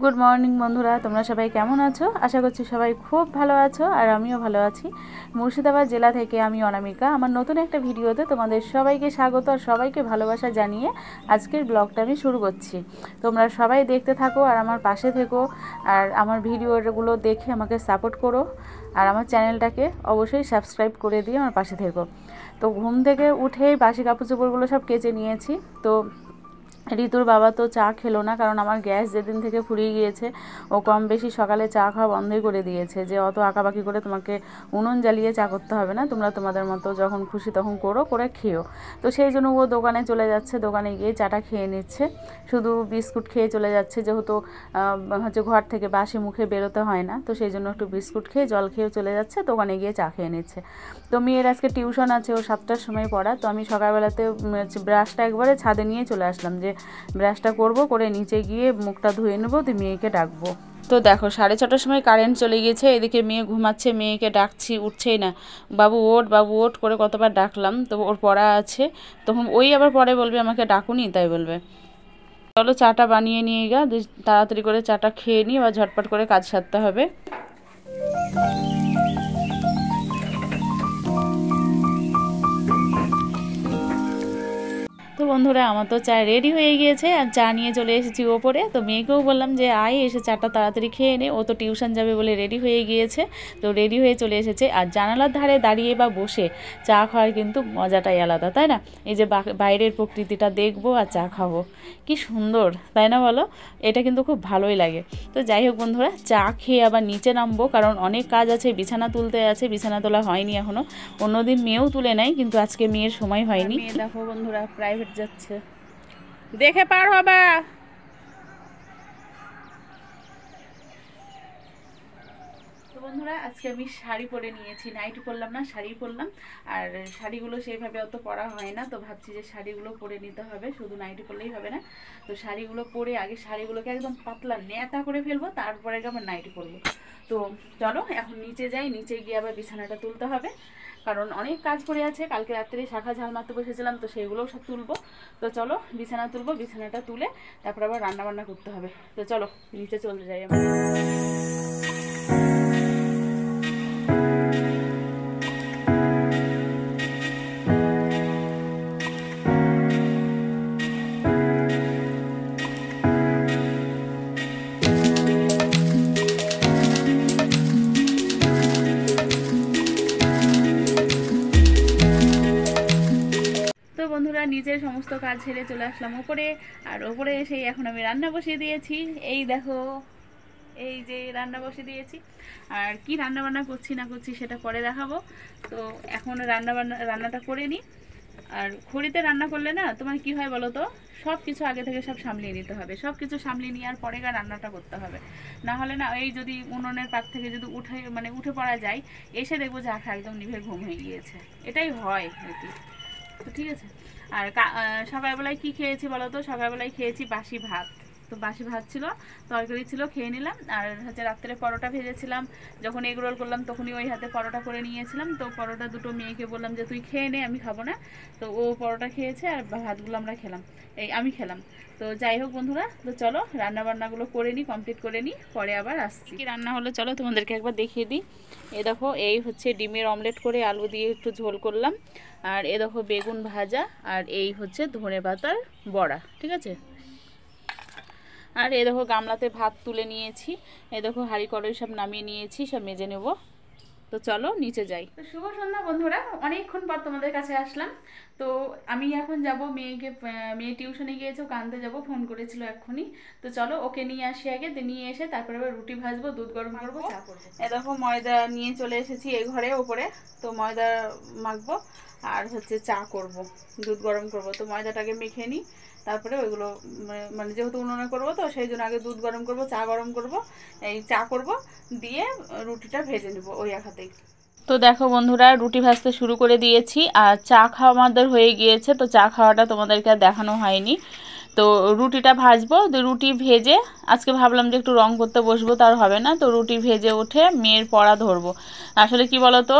Good morning বন্ধুরা, তোমরা সবাই কেমন আছো? আশা করছি সবাই খুব ভালো আছো আর আমিও ভালো আছি। মুর্শিদাবাদ জেলা থেকে আমি অনামিকা। আমার নতুন একটা ভিডিওতে তোমাদের সবাইকে স্বাগত আর সবাইকে ভালোবাসা জানিয়ে আজকের ব্লগটা আমি শুরু করছি। তোমরা সবাই দেখতে থাকো আর আমার পাশে থেকো, আর আমার ভিডিওগুলো দেখে আমাকে সাপোর্ট করো, আর আমার চ্যানেলটাকে অবশ্যই সাবস্ক্রাইব করে দিয়ে আমার পাশে থেকো। তো ঘুম থেকে উঠেই বাসি কাপড় চোপড়গুলো সব কেচে নিয়েছি। তো ঋতুর বাবা তো চা খেলো না, কারণ আমার গ্যাস যেদিন থেকে ফুরিয়ে গিয়েছে ও কম বেশি সকালে চা খাওয়া বন্ধই করে দিয়েছে, যে অত আঁকাবাকি করে তোমাকে উনুন জ্বালিয়ে চা করতে হবে না, তোমরা তোমাদের মতো যখন খুশি তখন করে খেও। তো সেই জন্য ও দোকানে চলে যাচ্ছে, দোকানে গিয়ে চাটা খেয়ে নিচ্ছে, শুধু বিস্কুট খেয়ে চলে যাচ্ছে, যেহেতু ঘর থেকে বাসি মুখে বেরোতে হয় না, তো সেই জন্য একটু বিস্কুট খেয়ে জল খেয়েও চলে যাচ্ছে, দোকানে গিয়ে চা খেয়ে নিচ্ছে। তো মেয়ের আজকে টিউশন আছে, ও 7টার সময় পড়া। তো আমি সকালবেলাতে ব্রাশটা একবারে ছাদে নিয়ে চলে আসলাম, যে ব্রাশটা করে নিচে গিয়ে মুখটা ধুয়ে নেবো, তো মেয়েকে ডাকবো। তো দেখো 6:30টার সময় কারেন্ট চলে গিয়েছে, এদিকে মেয়ে ঘুমাচ্ছে, মেয়েকে ডাকছি উঠছেই না, বাবু ওঠ বাবু ওঠ করে কতবার ডাকলাম, তো ওর পড়া আছে, তখন ওই আবার পরে বলবে আমাকে ডাকুনি, তাই বলবে। চলো চাটা বানিয়ে নিয়ে গা, তাড়াতাড়ি করে চাটা খেয়ে নিই, বা ঝটপট করে কাজ সারতে হবে। তো বন্ধুরা, আমার তো চা রেডি হয়ে গিয়েছে, আর চা নিয়ে চলে এসেছি ওপরে। তো মেয়েকেও বললাম যে আয়, এসে চাটা তাড়াতাড়ি খেয়ে নে, ও তো টিউশন যাবে বলে রেডি হয়ে গিয়েছে, তো রেডি হয়ে চলে এসেছে। আর জানালার ধারে দাঁড়িয়ে বা বসে চা খাওয়ার কিন্তু মজাটাই আলাদা, তাই না? এই যে বাইরের প্রকৃতিটা দেখবো আর চা খাবো, কি সুন্দর, তাই না বলো? এটা কিন্তু খুব ভালোই লাগে। তো যাই হোক বন্ধুরা, চা খেয়ে আবার নিচে নামবো, কারণ অনেক কাজ আছে, বিছানা তুলতে আছে, বিছানা তোলা হয়নি এখনও। অন্যদিন মেয়েও তুলে নেয়, কিন্তু আজকে মেয়ের সময় হয়নি। মেয়ে দেখো বন্ধুরা প্রাইভেট যাচ্ছে, দেখে পার হবে। তো বন্ধুরা, আজকে আমি শাড়ি পরে নিয়েছি, নাইটি পরলাম না, শাড়ি পরলাম। আর শাড়িগুলো সেইভাবে অত পরা হয় না, তো ভাবছি যে শাড়িগুলো পরে নিতে হবে, শুধু নাইটি পরলেই হবে না। তো শাড়িগুলো পরে আগে শাড়িগুলোকে একদম পাতলা নেতা করে ফেলবো, তারপরে আবার নাইটি পরবো। তো চলো এখন নিচে যাই, নিচে গিয়ে আবার বিছানাটা তুলতে হবে, কারণ অনেক কাজ পড়ে আছে। কালকে রাত্রে শাখা ঝাল মারতে বসেছিলাম, তো সেগুলোও সব তুলবো। তো চলো বিছানা তুলবো, বিছানাটা তুলে তারপর আবার রান্না বান্না করতে হবে। তো চলো নিচে চলে যাই আমরা। বন্ধুরা, নিজের সমস্ত কাজ ছেড়ে চলে আসলাম ওপরে, আর ওপরে এসে এখন আমি রান্না বসিয়ে দিয়েছি। এই দেখো, এই যে রান্না বসিয়ে দিয়েছি। আর কি রান্না বান্না করছি না করছি সেটা পরে দেখাবো। তো এখন রান্নাটা করে নিই। আর খড়িতে রান্না করলে না তোমার কি হয় বলো তো, সব কিছু আগে থেকে সব সামলিয়ে নিতে হবে, সব কিছু সামলিয়ে নেওয়ার পরে রান্নাটা করতে হবে। না হলে না, এই যদি উনুনের পাক থেকে যদি উঠে পড়া যায়, এসে দেখবো যে আখা একদম নিভে ঘুম হয়ে গিয়েছে, এটাই হয় আর কি। তো ঠিক আছে। আর সকালবেলায় কি খেয়েছি বলো তো? সকালবেলায় খেয়েছি বাসি ভাত। তো বাসি ভাত ছিল, তরকারি ছিল, খেয়ে নিলাম। আর হচ্ছে রাত্রে পরোটা ভেজেছিলাম, যখন এগ রোল করলাম তখনই ওই হাতে পরোটা করে নিয়েছিলাম। তো পরোটা দুটো মেয়েকে বললাম যে তুই খেয়ে নে, আমি খাবো না। তো ও পরোটা খেয়েছে আর ভাতগুলো আমরা খেলাম, আমি খেলাম। তো যাই হোক বন্ধুরা, তো চলো রান্নাবান্নাগুলো করে নিই, কমপ্লিট করে নিই, পরে আবার আসছি। কি রান্না হলো চলো তোমাদেরকে একবার দেখিয়ে দিই। দেখো, এই হচ্ছে ডিমের অমলেট করে আলু দিয়ে একটু ঝোল করলাম। আর দেখো বেগুন ভাজা, আর এই হচ্ছে ধনেপাতার বড়া, ঠিক আছে। আর দেখো গামলাতে ভাত তুলে নিয়েছি, দেখো হাঁড়ি কড়াই সব নামিয়ে নিয়েছি, সব মেজে নেব। তো চলো নিচে যাই। তো শুভ সন্ধ্যা বন্ধুরা, অনেকক্ষণ পর তোমাদের কাছে আসলাম। তো আমি এখন যাব মেয়ে টিউশনে গিয়েছে, ওকে আনতে যাবো, ফোন করেছিল এক্ষুনি। তো চলো ওকে নিয়ে আসি আগে, নিয়ে এসে তারপরে আবার রুটি ভাজবো, দুধ গরম করবো, চা করবো। দেখো ময়দা নিয়ে চলে এসেছি এই ঘরে ওপরে। তো ময়দা মাখবো আর হচ্ছে চা করব, দুধ গরম করব। তো ময়দাটাকে মেখে নিই, তারপরে ওইগুলো মানে যেহেতু উনুনে করবো, তো সেই জন্য আগে দুধ গরম করব, চা গরম করব, এই চা করব, দিয়ে রুটিটা ভেজে নেব ওই এক হাতেই। তো দেখো বন্ধুরা, রুটি ভাজতে শুরু করে দিয়েছি, আর চা খাওয়া আমাদের হয়ে গিয়েছে। তো চা খাওয়াটা তোমাদেরকে আর দেখানো হয়নি। তো রুটিটা ভাজবো, তো রুটি ভেজে আজকে ভাবলাম যে একটু রং করতে বসবো, তার হবে না, তো রুটি ভেজে উঠে মেয়ের পড়া ধরবো। আসলে কি বলতো,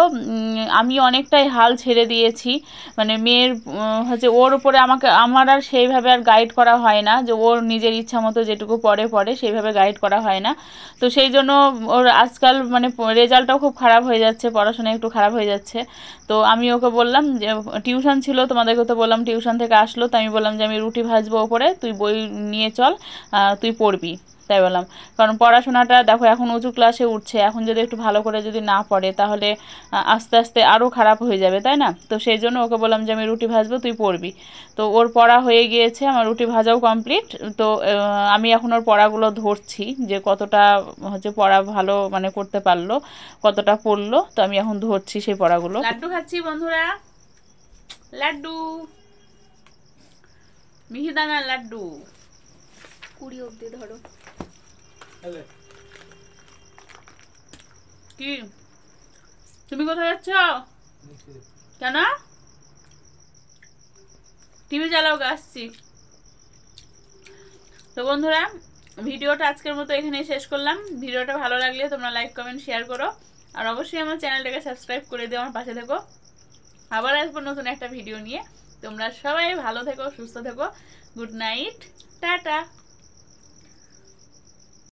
আমি অনেকটাই হাল ছেড়ে দিয়েছি, মানে মেয়ের হচ্ছে ওর উপরে আমার আর সেইভাবে আর গাইড করা হয় না, যে ওর নিজের ইচ্ছা মতো যেটুকু পড়ে সেইভাবে গাইড করা হয় না। তো সেই জন্য ওর আজকাল মানে রেজাল্টটাও খুব খারাপ হয়ে যাচ্ছে, পড়াশোনা একটু খারাপ হয়ে যাচ্ছে। তো আমি ওকে বললাম যে টিউশন ছিল, তোমাদেরকে তো বললাম টিউশন থেকে আসলো, তো আমি বললাম যে আমি রুটি ভাজবো ওপরে, তুই বই নিয়ে চল, তুই পড়বি। তাই বললাম, কারণ পড়াশোনাটা দেখো এখন উঁচু ক্লাসে উঠছে, এখন যদি একটু ভালো করে যদি না পড়ে তাহলে আস্তে আস্তে আরও খারাপ হয়ে যাবে, তাই না? তো সেই জন্য ওকে বললাম যে আমি রুটি ভাজবো, তুই পড়বি। তো ওর পড়া হয়ে গিয়েছে, আমার রুটি ভাজাও কমপ্লিট। তো আমি এখন ওর পড়াগুলো ধরছি, যে কতটা হচ্ছে পড়া ভালো মানে করতে পারলো, কতটা পড়লো। তো আমি এখন ধরছি সেই পড়াগুলো। লাড্ডু খাচ্ছি বন্ধুরা, লাড্ডু, মিহিদানার লাড্ডু। 20 অবধি ধরো। কি তুমি কোথায় যাচ্ছ? কেন? টিভি চালাও, আসছি। তো বন্ধুরা, ভিডিওটা আজকের মতো এখানেই শেষ করলাম। ভিডিওটা ভালো লাগলে তোমরা লাইক কমেন্ট শেয়ার করো, আর অবশ্যই আমার চ্যানেলটাকে সাবস্ক্রাইব করে দিও, আমার পাশে থেকো। আবার আসবো নতুন একটা ভিডিও নিয়ে। তোমরা সবাই ভালো থেকো, সুস্থ থেকো। Good night, tata.